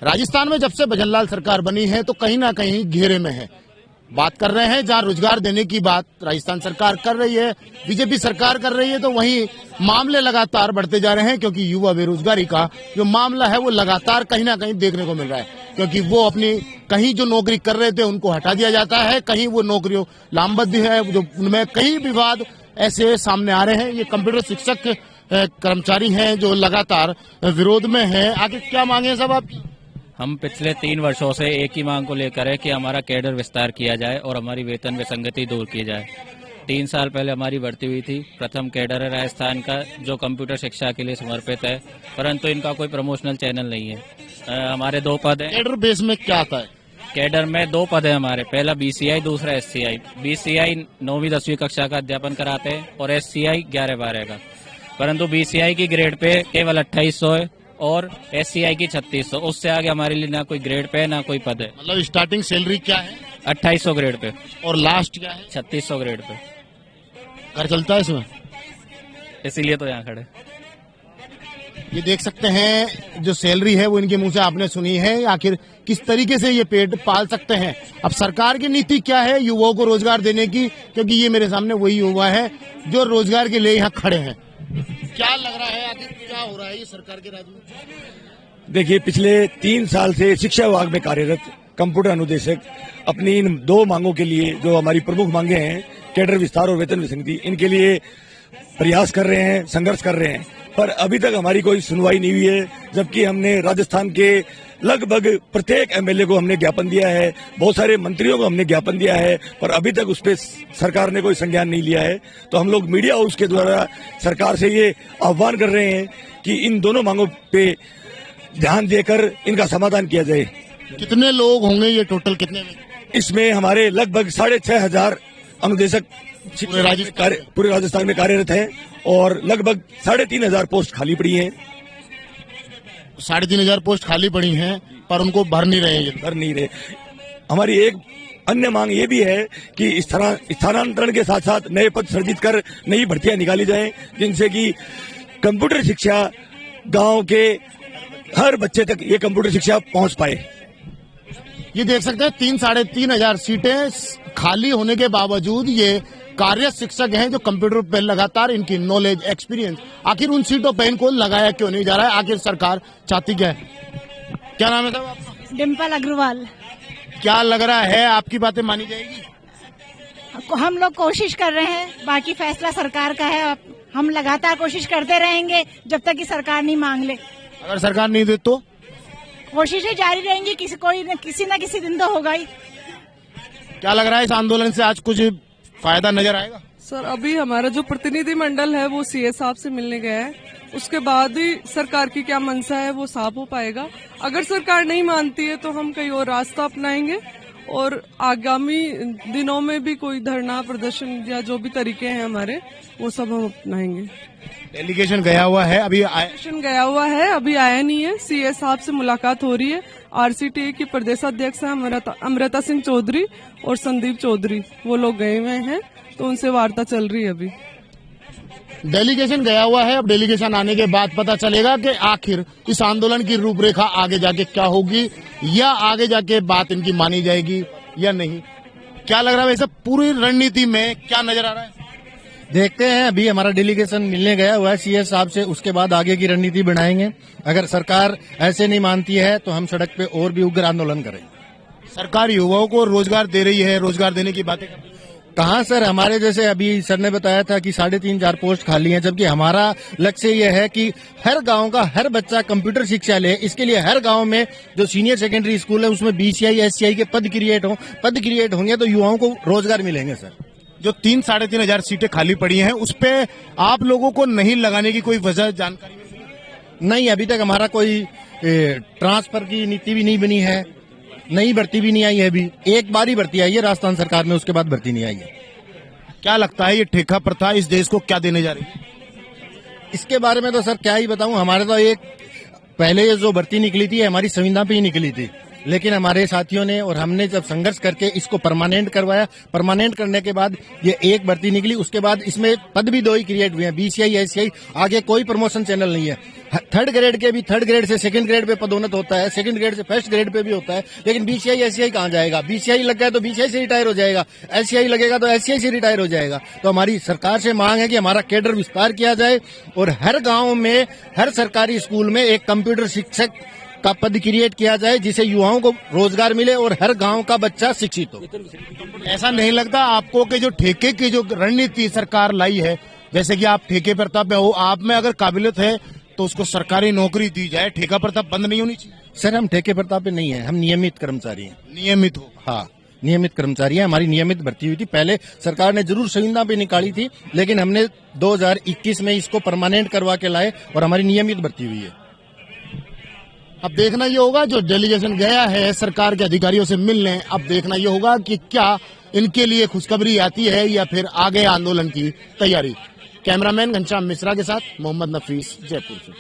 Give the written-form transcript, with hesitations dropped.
राजस्थान में जब से भजनलाल सरकार बनी है तो कहीं ना कहीं घेरे में है। बात कर रहे हैं जहां रोजगार देने की बात राजस्थान सरकार कर रही है, बीजेपी सरकार कर रही है, तो वहीं मामले लगातार बढ़ते जा रहे हैं क्योंकि युवा बेरोजगारी का जो मामला है वो लगातार कहीं ना कहीं देखने को मिल रहा है। क्योंकि वो अपनी कहीं जो नौकरी कर रहे थे उनको हटा दिया जाता है, कहीं वो नौकरियों लामबंद है, जो उनमें कई विवाद ऐसे सामने आ रहे हैं। ये कंप्यूटर शिक्षक कर्मचारी हैं जो लगातार विरोध में है। आगे क्या मांगे सब आपकी? हम पिछले 3 वर्षों से एक ही मांग को लेकर है कि हमारा कैडर विस्तार किया जाए और हमारी वेतन विसंगति दूर की जाए। 3 साल पहले हमारी भर्ती हुई थी। प्रथम कैडर है राजस्थान का जो कंप्यूटर शिक्षा के लिए समर्पित है, परंतु इनका कोई प्रमोशनल चैनल नहीं है। हमारे 2 पद हैं। कैडर बेस में क्या आता है? कैडर में 2 पद है हमारे, पहला BCI, दूसरा SCI। BCI 9वीं 10वीं कक्षा का अध्यापन कराते हैं और SCI 11-12 का, परंतु BCI की ग्रेड पे केवल 2800 है और SCI की 3600। उससे आगे हमारे लिए ना कोई ग्रेड पे ना कोई पद है। मतलब स्टार्टिंग सैलरी क्या है? 2800 ग्रेड पे और लास्ट क्या है? 3600 ग्रेड पे। घर चलता है इसमें, इसीलिए तो यहाँ खड़े। ये देख सकते हैं जो सैलरी है वो इनके मुंह से आपने सुनी है। आखिर किस तरीके से ये पेट पाल सकते हैं? अब सरकार की नीति क्या है युवाओं को रोजगार देने की? क्योंकि ये मेरे सामने वही युवा है जो रोजगार के लिए यहाँ खड़े हैं। क्या लग रहा है आखिर क्या हो रहा है ये सरकार के राज में? देखिए, पिछले 3 साल से शिक्षा विभाग में कार्यरत कंप्यूटर अनुदेशक अपनी इन 2 मांगों के लिए, जो हमारी प्रमुख मांगे हैं, कैडर विस्तार और वेतन विसंगति, इनके लिए प्रयास कर रहे हैं, संघर्ष कर रहे हैं, पर अभी तक हमारी कोई सुनवाई नहीं हुई है। जबकि हमने राजस्थान के लगभग प्रत्येक MLA को हमने ज्ञापन दिया है, बहुत सारे मंत्रियों को हमने ज्ञापन दिया है, पर अभी तक उस पर सरकार ने कोई संज्ञान नहीं लिया है। तो हम लोग मीडिया हाउस के द्वारा सरकार से ये आह्वान कर रहे हैं कि इन दोनों मांगों पे ध्यान देकर इनका समाधान किया जाए। कितने लोग होंगे ये टोटल कितने में? इसमें हमारे लगभग 6500 अनुदेशक पूरे राजस्थान में कार्यरत हैं और लगभग 3500 पोस्ट खाली पड़ी हैं। 3500 पोस्ट खाली पड़ी हैं पर उनको भर नहीं रहे। हमारी एक अन्य मांग ये भी है कि स्थानांतरण के साथ साथ नए पद सृजित कर नई भर्तियां निकाली जाएं, जिनसे कि कंप्यूटर शिक्षा गांव के हर बच्चे तक ये कंप्यूटर शिक्षा पहुंच पाए। ये देख सकते हैं 3-3.5 सीटें खाली होने के बावजूद ये कार्य शिक्षक हैं जो कंप्यूटर पे लगातार इनकी नॉलेज एक्सपीरियंस, आखिर उन सीटों पे इनको लगाया क्यों नहीं जा रहा है? आखिर सरकार चाहती क्या है? क्या नाम है साहब आपका? डिम्पल अग्रवाल। क्या लग रहा है आपकी बातें मानी जाएगी? हम लोग कोशिश कर रहे हैं, बाकी फैसला सरकार का है। हम लगातार कोशिश करते रहेंगे जब तक कि सरकार नहीं मांग ले। अगर सरकार नहीं दे तो कोशिशें जारी रहेंगी, किसी न किसी दिन तो होगा ही। क्या लग रहा है इस आंदोलन से आज कुछ फायदा नजर आएगा? सर, अभी हमारा जो प्रतिनिधि मंडल है वो CA साहब से मिलने गया है, उसके बाद ही सरकार की क्या मंशा है वो साफ हो पाएगा। अगर सरकार नहीं मानती है तो हम कहीं और रास्ता अपनाएंगे और आगामी दिनों में भी कोई धरना प्रदर्शन या जो भी तरीके हैं हमारे वो सब हम अपनाएंगे। डेलीगेशन गया हुआ है, अभी अभी आया नहीं है। CA साहब से मुलाकात हो रही है। RCTA की प्रदेशाध्यक्ष है अमृता सिंह चौधरी और संदीप चौधरी, वो लोग गए हुए हैं, तो उनसे वार्ता चल रही है। अभी डेलीगेशन गया हुआ है, अब डेलीगेशन आने के बाद पता चलेगा कि आखिर इस आंदोलन की रूपरेखा आगे जाके क्या होगी या आगे जाके बात इनकी मानी जाएगी या नहीं। क्या लग रहा है वैसे पूरी रणनीति में क्या नजर आ रहा है? देखते हैं, अभी हमारा डेलीगेशन मिलने गया हुआ है CA साहब से, उसके बाद आगे की रणनीति बनाएंगे। अगर सरकार ऐसे नहीं मानती है तो हम सड़क पे और भी उग्र आंदोलन करेंगे। सरकार युवाओं को रोजगार दे रही है, रोजगार देने की बातें कहाँ सर? हमारे जैसे अभी सर ने बताया था कि 3,500 पोस्ट खाली हैं, जबकि हमारा लक्ष्य यह है कि हर गांव का हर बच्चा कंप्यूटर शिक्षा ले। इसके लिए हर गांव में जो सीनियर सेकेंडरी स्कूल है उसमें BCI SCI के पद क्रिएट होंगे तो युवाओं को रोजगार मिलेंगे। सर, जो 3-3.5 सीटें खाली पड़ी हैं उस पे आप लोगों को नहीं लगाने की कोई वजह जानकारी नहीं? अभी तक हमारा कोई ट्रांसफर की नीति भी नहीं बनी है, नई भर्ती भी नहीं आई है। अभी एक बार ही भर्ती आई है राजस्थान सरकार में, उसके बाद भर्ती नहीं आई है। क्या लगता है ये ठेका प्रथा इस देश को क्या देने जा रही है? इसके बारे में तो सर क्या ही बताऊं। हमारे तो एक पहले जो भर्ती निकली थी हमारी संविदा पे ही निकली थी, लेकिन हमारे साथियों ने और हमने जब संघर्ष करके इसको परमानेंट करवाया, परमानेंट करने के बाद ये एक भर्ती निकली, उसके बाद इसमें पद भी 2 ही क्रिएट हुए हैं, बीसीआई, एससीआई, आगे कोई प्रमोशन चैनल नहीं है। थर्ड ग्रेड के भी थर्ड ग्रेड से सेकंड ग्रेड पे पदोन्नत होता है, सेकंड ग्रेड से फर्स्ट ग्रेड पे भी होता है, लेकिन बीसीआई, एससीआई कहाँ जाएगा? बीसीआई लग गया तो बीसीआई से रिटायर हो जाएगा, एससीआई लगेगा तो एससीआई से रिटायर हो जाएगा। तो हमारी सरकार से मांग है कि हमारा कैडर विस्तार किया जाए और हर गाँव में, हर सरकारी स्कूल में एक कंप्यूटर शिक्षक का पद क्रिएट किया जाए, जिसे युवाओं को रोजगार मिले और हर गांव का बच्चा शिक्षित हो। ऐसा नहीं लगता आपको कि जो ठेके की जो रणनीति सरकार लाई है, जैसे कि आप ठेके प्रथा पे हो, आप में अगर काबिलियत है तो उसको सरकारी नौकरी दी जाए, ठेका प्रथा बंद नहीं होनी चाहिए? सर, हम ठेके प्रथा पे नहीं है, हम नियमित कर्मचारी हैं। नियमित हो? हाँ, नियमित कर्मचारी है, हमारी नियमित भर्ती हुई थी। पहले सरकार ने जरूर संविदा पे निकाली थी, लेकिन हमने 2021 में इसको परमानेंट करवा के लाए और हमारी नियमित भर्ती हुई है। अब देखना ये होगा, जो डेलीगेशन गया है सरकार के अधिकारियों से मिलने, अब देखना ये होगा कि क्या इनके लिए खुशखबरी आती है या फिर आगे आंदोलन की तैयारी। कैमरामैन घनश्याम मिश्रा के साथ मोहम्मद नफीस, जयपुर से।